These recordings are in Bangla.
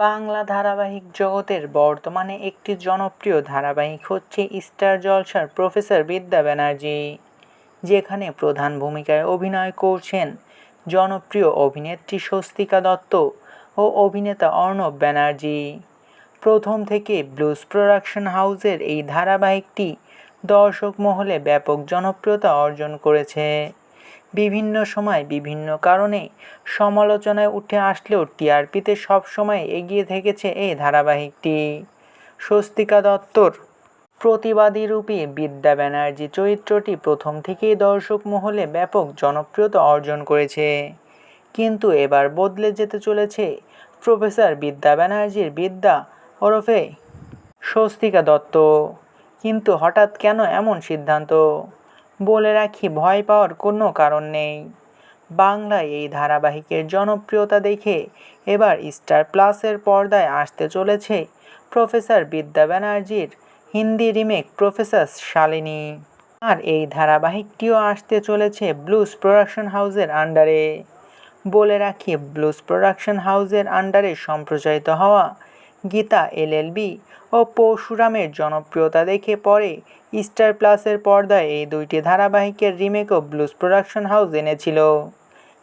বাংলা ধারাবাহিক জগতের বর্তমানে একটি জনপ্রিয় ধারাবাহিক হচ্ছে স্টার জলসার প্রফেসর বিদ্যা ব্যানার্জি, যেখানে প্রধান ভূমিকায় অভিনয় করছেন জনপ্রিয় অভিনেত্রী স্বস্তিকা দত্ত ও অভিনেতা অর্ণব ব্যানার্জি। প্রথম থেকে ব্লুজ প্রোডাকশন হাউসের এই ধারাবাহিকটি দর্শক মহলে ব্যাপক জনপ্রিয়তা অর্জন করেছে। বিভিন্ন সময় বিভিন্ন কারণে সমালোচনায় উঠে আসলেও টিআরপিতে সবসময় এগিয়ে থেকেছে এই ধারাবাহিকটি। স্বস্তিকা দত্তর প্রতিবাদী রূপে বিদ্যা ব্যানার্জি চরিত্রটি প্রথম থেকেই দর্শক মহলে ব্যাপক জনপ্রিয়তা অর্জন করেছে, কিন্তু এবার বদলে যেতে চলেছে প্রফেসর বিদ্যা ব্যানার্জির বিদ্যা ওরফে স্বস্তিকা দত্ত। কিন্তু হঠাৎ কেন এমন সিদ্ধান্ত? বলে রাখি, ভয় পাওয়ার কোনো কারণ নেই। বাংলায় এই ধারাবাহিকের জনপ্রিয়তা দেখে এবার স্টার প্লাসের পর্দায় আসতে চলেছে প্রফেসর বিদ্যা ব্যানার্জির হিন্দি রিমেক প্রফেসর শালিনী। আর এই ধারাবাহিকটিও আসতে চলেছে ব্লুজ প্রোডাকশন হাউসের আন্ডারে। বলে রাখি, ব্লুজ প্রোডাকশন হাউসের আন্ডারে সম্প্রচারিত হওয়া গীতা এলএলবি ও পরশুরামের জনপ্রিয়তা দেখে পরে স্টার প্লাসের পর্দায় এই দুইটি ধারাবাহিকের রিমেকও ব্লুজ প্রোডাকশন হাউস এনেছিল।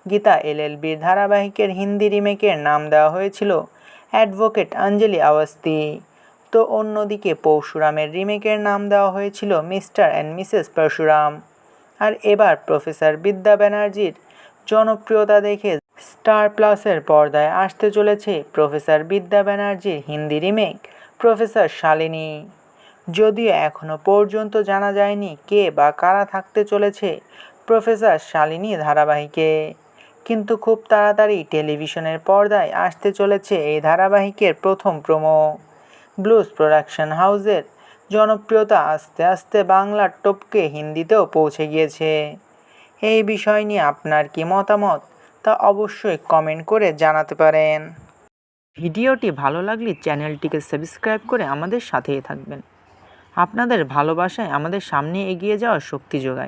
গীতা এলএলবির ধারাবাহিকের হিন্দি রিমেকের নাম দেওয়া হয়েছিল অ্যাডভোকেট অঞ্জলি আওয়াস্তি, তো অন্যদিকে পরশুরামের রিমেকের নাম দেওয়া হয়েছিল মিস্টার অ্যান্ড মিসেস পরশুরাম। আর এবার প্রফেসর বিদ্যা ব্যানার্জির জনপ্রিয়তা দেখে স্টার প্লাসের পর্দায় আসতে চলেছে প্রফেসর বিদ্যা ব্যানার্জির হিন্দি রিমেক প্রফেসর শালিনী। যদিও এখনও পর্যন্ত জানা যায়নি কে বা কারা থাকতে চলেছে প্রফেসর শালিনী ধারাবাহিকে, কিন্তু খুব তাড়াতাড়ি টেলিভিশনের পর্দায় আসতে চলেছে এই ধারাবাহিকের প্রথম প্রোমো। ব্লুজ প্রোডাকশন হাউসের জনপ্রিয়তা আস্তে আস্তে বাংলার টপকে হিন্দিতেও পৌঁছে গিয়েছে। এই বিষয় নিয়ে আপনার কি মতামত তা অবশ্যই কমেন্ট করে জানাতে পারেন। ভিডিওটি ভালো লাগলে চ্যানেলটিকে সাবস্ক্রাইব করে আমাদের সাথেই থাকবেন। আপনাদের ভালোবাসায় আমাদের সামনে এগিয়ে যাওয়ার শক্তি যোগায়।